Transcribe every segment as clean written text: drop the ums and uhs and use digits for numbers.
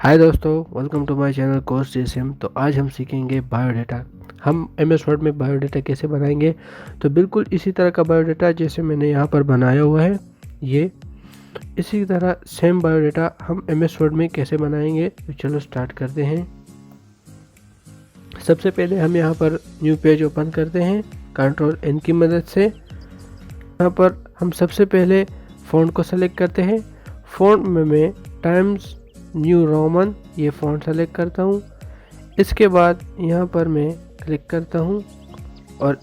हाय दोस्तों, welcome to my channel course GSM. तो आज हम सीखेंगे बायोडाटा। हम एमएस वर्ड में बायोडाटा कैसे बनाएंगे। तो बिल्कुल इसी तरह का बायोडाटा जैसे मैंने यहाँ पर बनाया हुआ है, ये इसी तरह सेम बायोडाटा हम एमएस वर्ड में कैसे बनाएंगे। तो चलो स्टार्ट करते हैं। सबसे पहले हम यहाँ पर न्यू पेज ओपन करते हैं कंट्रोल एन की मदद से। यहाँ पर हम सबसे पहले फ़ॉन्ट को सेलेक्ट करते हैं। फ़ॉन्ट में मैं टाइम्स न्यू रोमन ये फ़ॉन्ट सेलेक्ट करता हूँ। इसके बाद यहाँ पर मैं क्लिक करता हूँ और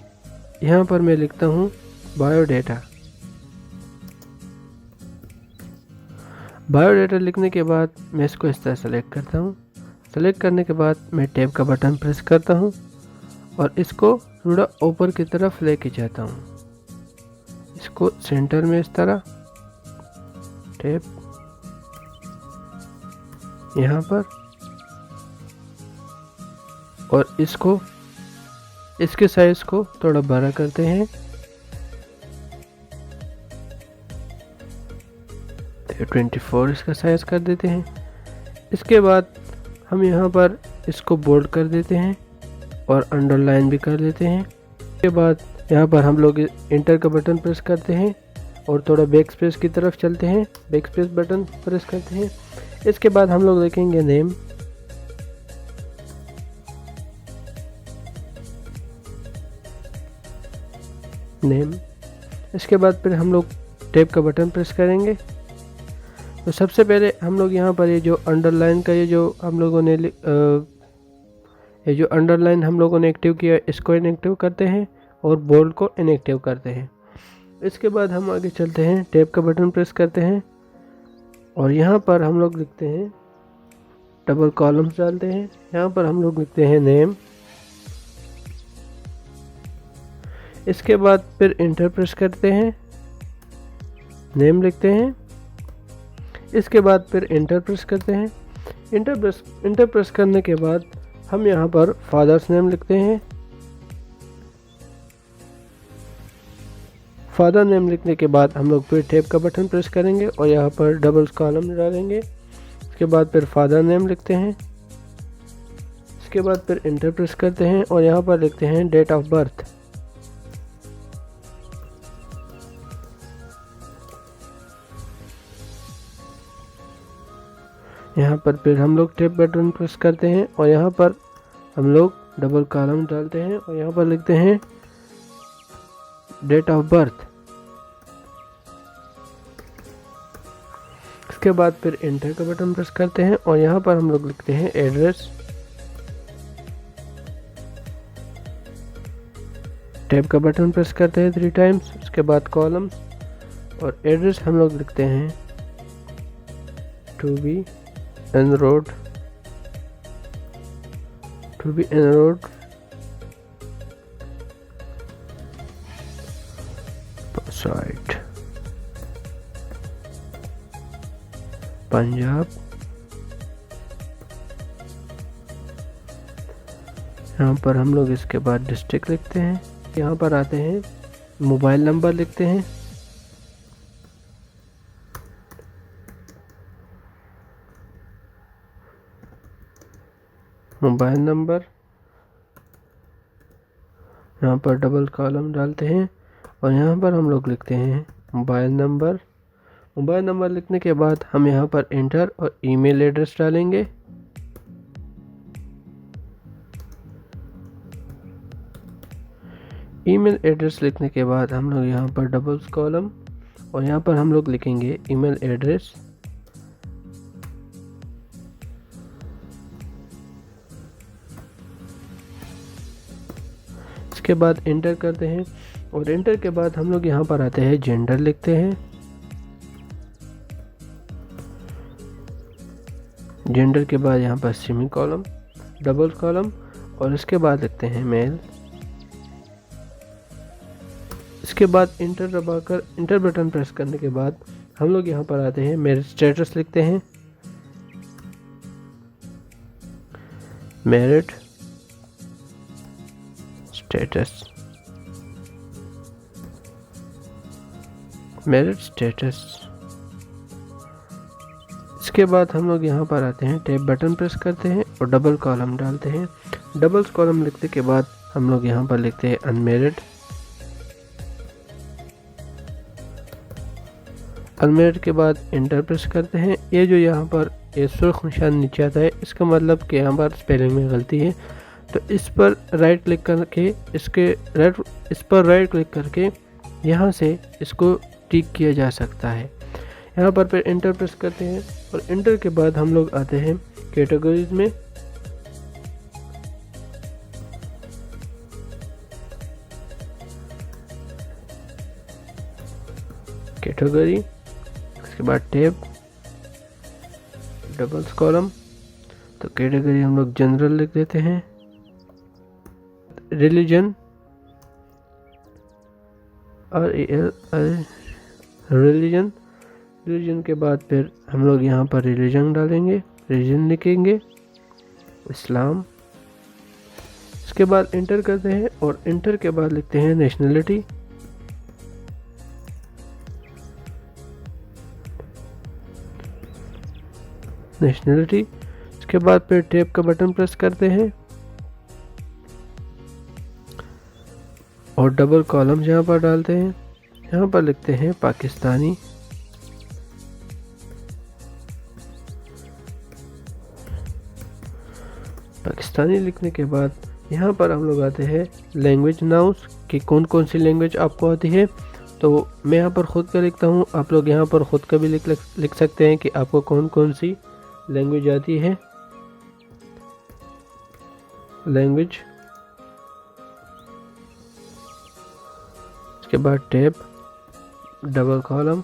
यहाँ पर मैं लिखता हूँ बायोडाटा। बायोडाटा लिखने के बाद मैं इसको इस तरह सेलेक्ट करता हूँ। सेलेक्ट करने के बाद मैं टैब का बटन प्रेस करता हूँ और इसको थोड़ा ऊपर की तरफ लेके जाता हूँ, इसको सेंटर में इस तरह टैब यहाँ पर, और इसको इसके साइज को थोड़ा बड़ा करते हैं। 24 इसका साइज कर देते हैं। इसके बाद हम यहाँ पर इसको बोल्ड कर देते हैं और अंडरलाइन भी कर देते हैं। इसके बाद यहाँ पर हम लोग इंटर का बटन प्रेस करते हैं और थोड़ा बैक स्पेस की तरफ चलते हैं, बैक स्पेस बटन प्रेस करते हैं। इसके बाद हम लोग लिखेंगे नेम। इसके बाद फिर हम लोग टैब का बटन प्रेस करेंगे। तो सबसे पहले हम लोग यहाँ पर ये जो अंडरलाइन का ये जो हम लोगों ने ये जो अंडरलाइन हम लोगों ने एक्टिव किया, इसको इनएक्टिव करते हैं और बोल्ड को इनएक्टिव करते हैं। इसके बाद हम आगे चलते हैं, टैब का बटन प्रेस करते हैं और यहाँ पर हम लोग लिखते हैं, डबल कॉलम्स डालते हैं। यहाँ पर हम लोग लिखते हैं नेम। इसके बाद फिर इंटर प्रेस करते हैं, नेम लिखते हैं। इसके बाद फिर इंटर प्रेस करते हैं। इंटर प्रेस करने के बाद हम यहाँ पर फादर्स नेम लिखते हैं। फादर नेम लिखने के बाद हम लोग फिर टैब का बटन प्रेस करेंगे और यहाँ पर डबल कॉलम डालेंगे। इसके बाद फिर फादर नेम लिखते हैं। इसके बाद फिर इंटर प्रेस करते हैं और यहाँ पर लिखते हैं डेट ऑफ बर्थ। यहाँ पर फिर हम लोग टैब बटन प्रेस करते हैं और यहाँ पर हम लोग डबल कॉलम डालते हैं और यहाँ पर लिखते हैं डेट ऑफ बर्थ। इसके बाद फिर एंटर का बटन प्रेस करते हैं और यहाँ पर हम लोग लिखते हैं एड्रेस। टैब का बटन प्रेस करते हैं 3 टाइम्स। उसके बाद कॉलम्स और एड्रेस हम लोग लिखते हैं to be enrolled site Punjab. यहाँ पर हम लोग इसके बाद डिस्ट्रिक्ट लिखते हैं। यहाँ पर आते हैं, मोबाइल नंबर लिखते हैं। मोबाइल नंबर, यहाँ पर डबल कॉलम डालते हैं और यहाँ पर हम लोग लिखते हैं मोबाइल नंबर। मोबाइल नंबर लिखने के बाद हम यहाँ पर एंटर और ईमेल एड्रेस डालेंगे। ईमेल एड्रेस लिखने के बाद हम लोग यहाँ पर डबल कॉलम और यहाँ पर हम लोग लिखेंगे ईमेल एड्रेस। इसके बाद एंटर करते हैं और एंटर के बाद हम लोग यहाँ पर आते हैं, जेंडर लिखते हैं। जेंडर के बाद यहाँ पर सेमी कॉलम, डबल कॉलम और इसके बाद लिखते हैं मेल। इसके बाद इंटर दबाकर इंटर बटन प्रेस करने के बाद हम लोग यहाँ पर आते हैं, मैरिज स्टेटस लिखते हैं। मैरिड स्टेटस, इसके बाद हम लोग यहाँ पर आते हैं, टैब बटन प्रेस करते हैं और डबल कॉलम डालते हैं। डबल कॉलम लिखने के बाद हम लोग यहाँ पर लिखते हैं अनमेरिड। अनमेरिड के बाद इंटर प्रेस करते हैं। ये जो यहाँ पर ये सुर्ख निशान नीचे आता है, इसका मतलब कि यहाँ पर स्पेलिंग में गलती है, तो इस पर राइट क्लिक करके इस पर राइट क्लिक करके यहाँ से इसको ठीक किया जा सकता है। यहाँ पर फिर इंटर प्रेस करते हैं और इंटर के बाद हम लोग आते हैं कैटेगरीज में। कैटेगरी, इसके बाद टैब, डबल कॉलम, तो कैटेगरी हम लोग जनरल लिख देते हैं। रिलीजन, रिलीजन के बाद फिर हम लोग यहाँ पर रिलीजन डालेंगे, रिलीजन लिखेंगे इस्लाम। इसके बाद इंटर करते हैं और इंटर के बाद लिखते हैं नेशनलिटी। इसके बाद फिर टैब का बटन प्रेस करते हैं और डबल कॉलम यहाँ पर डालते हैं। यहाँ पर लिखते हैं पाकिस्तानी। पाकिस्तानी लिखने के बाद यहाँ पर हम लोग आते हैं लैंग्वेज नाउस कि कौन कौन सी लैंग्वेज आपको आती है। तो मैं यहाँ पर ख़ुद का लिखता हूँ, आप लोग यहाँ पर ख़ुद का भी लिख सकते हैं कि आपको कौन कौन सी लैंग्वेज आती है। लैंग्वेज, इसके बाद टैब, डबल कॉलम।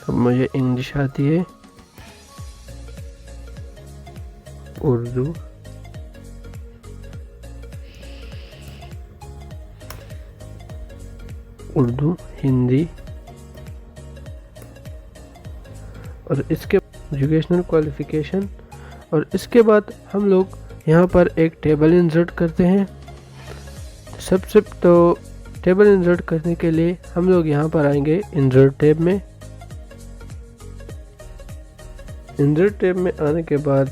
अब मुझे इंग्लिश आती है, उर्दू, हिंदी और इसके एजुकेशनल क्वालिफिकेशन। और इसके बाद हम लोग यहाँ पर एक टेबल इंसर्ट करते हैं। सबसे तो टेबल इंसर्ट करने के लिए हम लोग यहाँ पर आएंगे इंसर्ट टैब में। इंसर्ट टैब में आने के बाद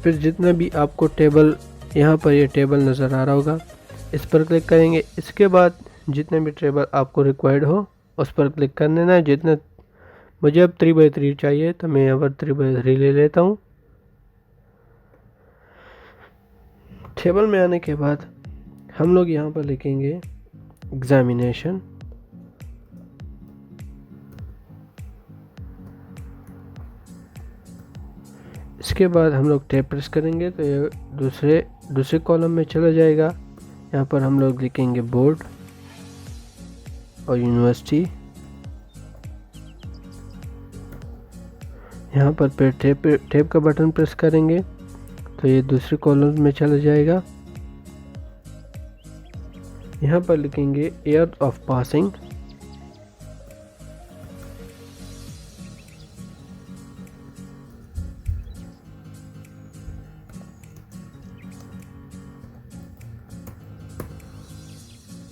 फिर जितना भी आपको टेबल, यहाँ पर ये टेबल नज़र आ रहा होगा, इस पर क्लिक करेंगे। इसके बाद जितने भी टेबल आपको रिक्वायर्ड हो उस पर क्लिक कर देना है। जितना मुझे अब 3x3 चाहिए तो मैं यहाँ पर 3x3 ले लेता हूँ। टेबल में आने के बाद हम लोग यहाँ पर लिखेंगे एग्जामिनेशन। इसके बाद हम लोग टैब प्रेस करेंगे तो ये दूसरे कॉलम में चला जाएगा। यहाँ पर हम लोग लिखेंगे बोर्ड और यूनिवर्सिटी। यहाँ पर फिर टैब का बटन प्रेस करेंगे तो ये दूसरे कॉलम में चला जाएगा। यहाँ पर लिखेंगे year of passing.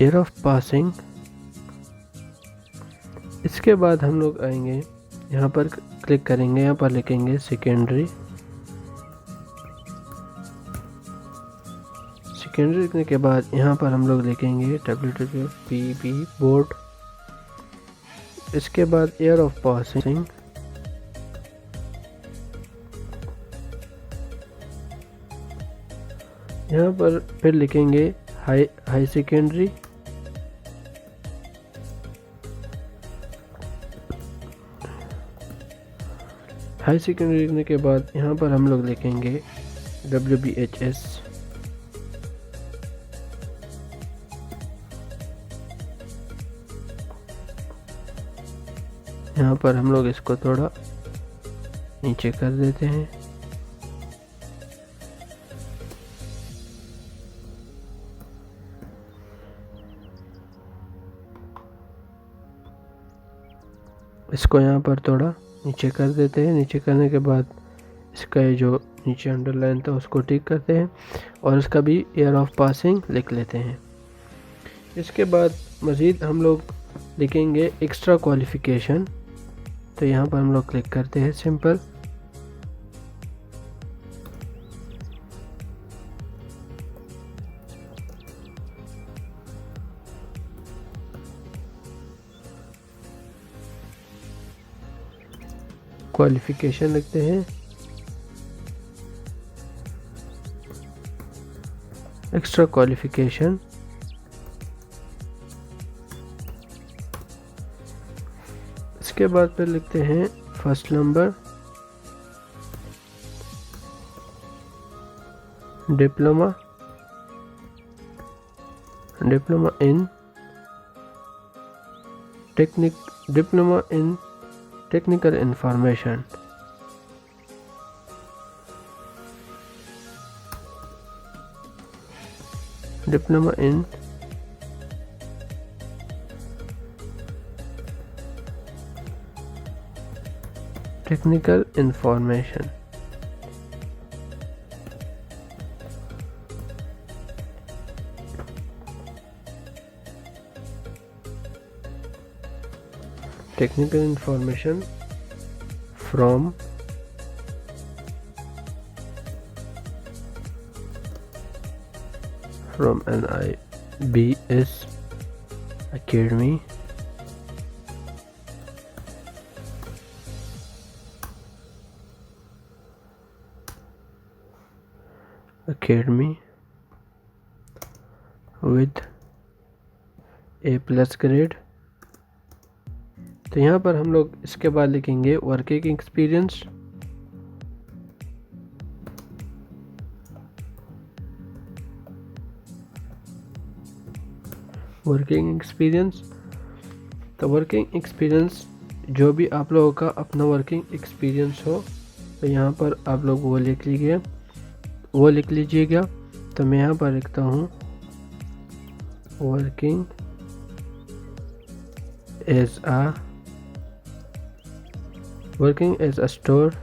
Year of passing. इसके बाद हम लोग आएंगे, यहाँ पर क्लिक करेंगे, यहाँ पर लिखेंगे सेकेंडरी। सेकेंडरी लिखने के बाद यहाँ पर हम लोग लिखेंगे WPB बोर्ड। इसके बाद ईयर ऑफ पासिंग। यहाँ पर फिर लिखेंगे हाई सेकेंडरी। हाई सेकेंडरी लिखने के बाद यहाँ पर हम लोग लिखेंगे WBHS। यहाँ पर हम लोग इसको थोड़ा नीचे कर देते हैं। इसको यहाँ पर थोड़ा नीचे कर देते हैं। नीचे करने के बाद इसका ये जो नीचे अंडरलाइन था उसको टिक करते हैं और इसका भी ईयर ऑफ पासिंग लिख लेते हैं। इसके बाद मज़ीद हम लोग लिखेंगे एक्स्ट्रा क्वालिफ़िकेशन। तो यहाँ पर हम लोग क्लिक करते हैं सिंपल। क्वालिफिकेशन लिखते हैं, एक्स्ट्रा क्वालिफिकेशन, इसके बाद फिर लिखते हैं first number, diploma, diploma in technical information, diploma in technical information. Technical information from NIBS Academy, with A+ grade. तो यहाँ पर हम लोग इसके बाद लिखेंगे वर्किंग एक्सपीरियंस, तो वर्किंग एक्सपीरियंस जो भी आप लोगों का अपना वर्किंग एक्सपीरियंस हो, तो यहाँ पर आप लोग वो लिख लीजिएगा। तो मैं यहाँ पर लिखता हूँ working as a store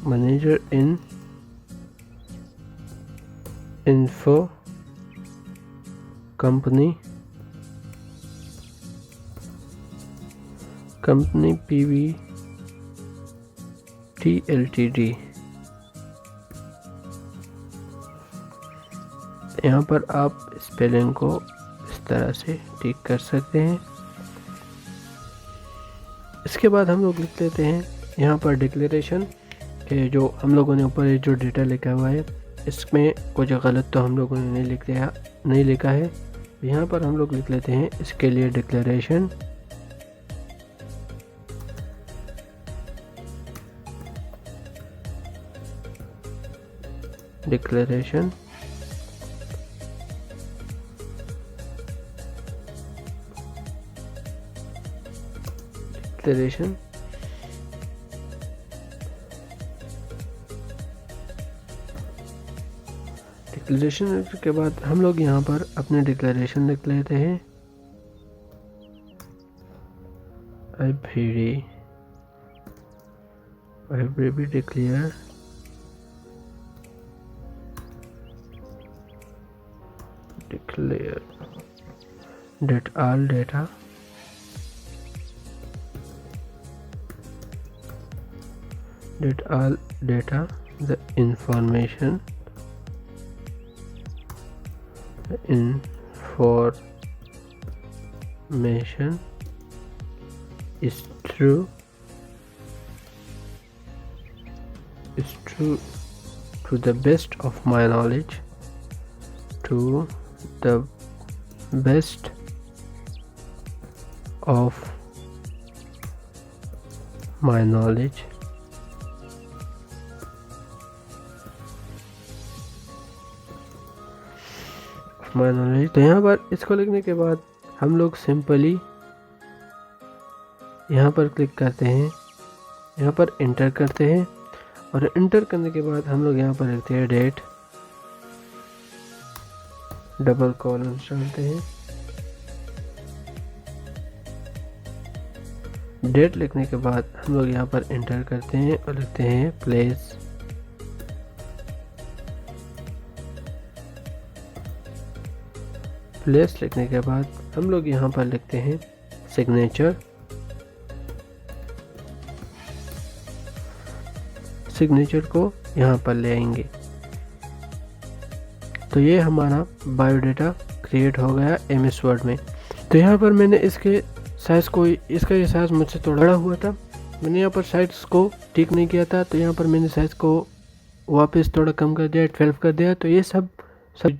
manager in info company PVT Ltd। यहाँ पर आप स्पेलिंग को इस तरह से ठीक कर सकते हैं। इसके बाद हम लोग लिख लेते हैं यहाँ पर डिक्लेरेशन, जो हम लोगों ने ऊपर जो डेटा लिखा हुआ है इसमें कुछ गलत तो हम लोगों ने नहीं लिखा है। यहाँ पर हम लोग लिख लेते हैं इसके लिए डिक्लेरेशन, डिक्लेरेशन के बाद हम लोग यहाँ पर अपने डिक्लेरेशन लिख लेते हैं। I hereby declare that all data the information is true to the best of my knowledge, तो यहाँ पर इसको लिखने के बाद हम लोग सिंपली यहाँ पर क्लिक करते हैं, यहाँ पर इंटर करते हैं और इंटर करने के बाद हम लोग यहाँ पर लिखते हैं डेट, डबल कॉलन डालते हैं। डेट लिखने के बाद हम लोग यहाँ पर इंटर करते हैं और लिखते हैं प्लेस, प्लेस लिखने के बाद हम लोग यहाँ पर लिखते हैं सिग्नेचर। सिग्नेचर को यहाँ पर ले आएंगे। तो ये हमारा बायोडाटा क्रिएट हो गया एमएस वर्ड में। तो यहाँ पर मैंने इसके साइज़ को, इसका ये साइज़ मुझसे थोड़ा बड़ा हुआ था, मैंने यहाँ पर साइज़ को ठीक नहीं किया था, तो यहाँ पर मैंने साइज़ को वापस थोड़ा कम कर दिया, 12 कर दिया। तो ये सब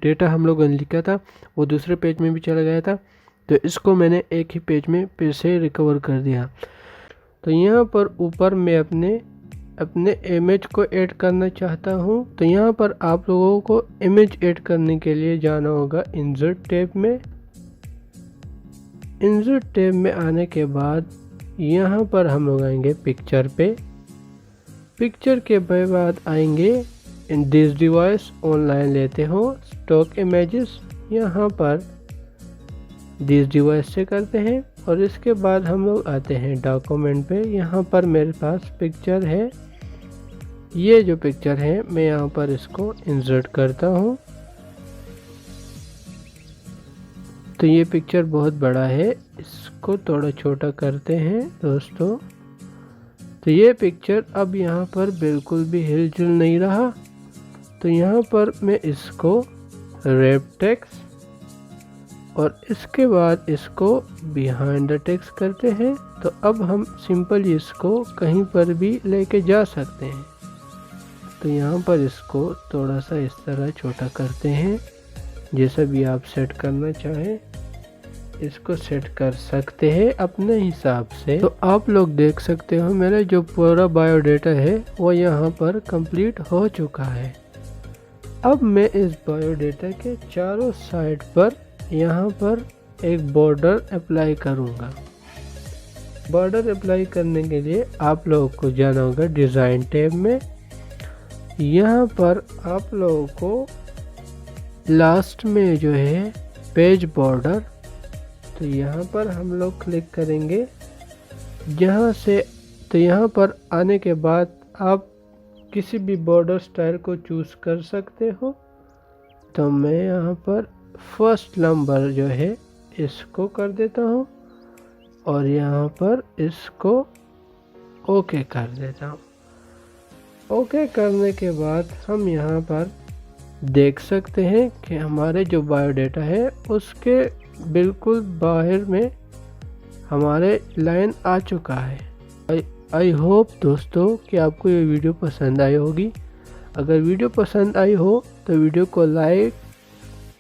डेटा हम लोगों ने लिखा था वो दूसरे पेज में भी चला गया था, तो इसको मैंने एक ही पेज में फिर से रिकवर कर दिया। तो यहाँ पर ऊपर मैं अपने इमेज को ऐड करना चाहता हूँ। तो यहाँ पर आप लोगों को इमेज ऐड करने के लिए जाना होगा इंसर्ट टैब में। इंसर्ट टैब में आने के बाद यहाँ पर हम लोग आएंगे पिक्चर पे। पिक्चर के बाद आएंगे इन दिस डिवाइस ऑनलाइन लेते हो स्टॉक इमेजेस। यहाँ पर दिस डिवाइस से करते हैं और इसके बाद हम लोग आते हैं डॉक्यूमेंट पे। यहाँ पर मेरे पास पिक्चर है, ये जो पिक्चर है मैं यहाँ पर इसको इंसर्ट करता हूँ। तो ये पिक्चर बहुत बड़ा है, इसको थोड़ा छोटा करते हैं दोस्तों। तो ये पिक्चर अब यहाँ पर बिल्कुल भी हिलजुल नहीं रहा। तो यहाँ पर मैं इसको रैप टेक्स्ट और इसके बाद इसको बिहाइंड द टेक्स्ट करते हैं। तो अब हम सिंपल इसको कहीं पर भी लेके जा सकते हैं। तो यहाँ पर इसको थोड़ा सा इस तरह छोटा करते हैं, जैसा भी आप सेट करना चाहें इसको सेट कर सकते हैं अपने हिसाब से। तो आप लोग देख सकते हो मेरा जो पूरा बायोडाटा है वो यहाँ पर कंप्लीट हो चुका है। अब मैं इस बायोडाटा के चारों साइड पर यहाँ पर एक बॉर्डर अप्लाई करूँगा। बॉर्डर अप्लाई करने के लिए आप लोगों को जाना होगा डिज़ाइन टैब में। यहाँ पर आप लोगों को लास्ट में जो है पेज बॉर्डर, तो यहाँ पर हम लोग क्लिक करेंगे यहाँ से। तो यहाँ पर आने के बाद आप किसी भी बॉर्डर स्टाइल को चूज़ कर सकते हो। तो मैं यहाँ पर फर्स्ट नंबर जो है इसको कर देता हूँ और यहाँ पर इसको ओके कर देता हूँ। ओके करने के बाद हम यहाँ पर देख सकते हैं कि हमारे जो बायोडाटा है उसके बिल्कुल बाहर में हमारे लाइन आ चुका है। आई होप दोस्तों कि आपको ये वीडियो पसंद आई होगी। अगर वीडियो पसंद आई हो तो वीडियो को लाइक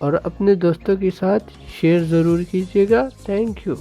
और अपने दोस्तों के साथ शेयर ज़रूर कीजिएगा। Thank you.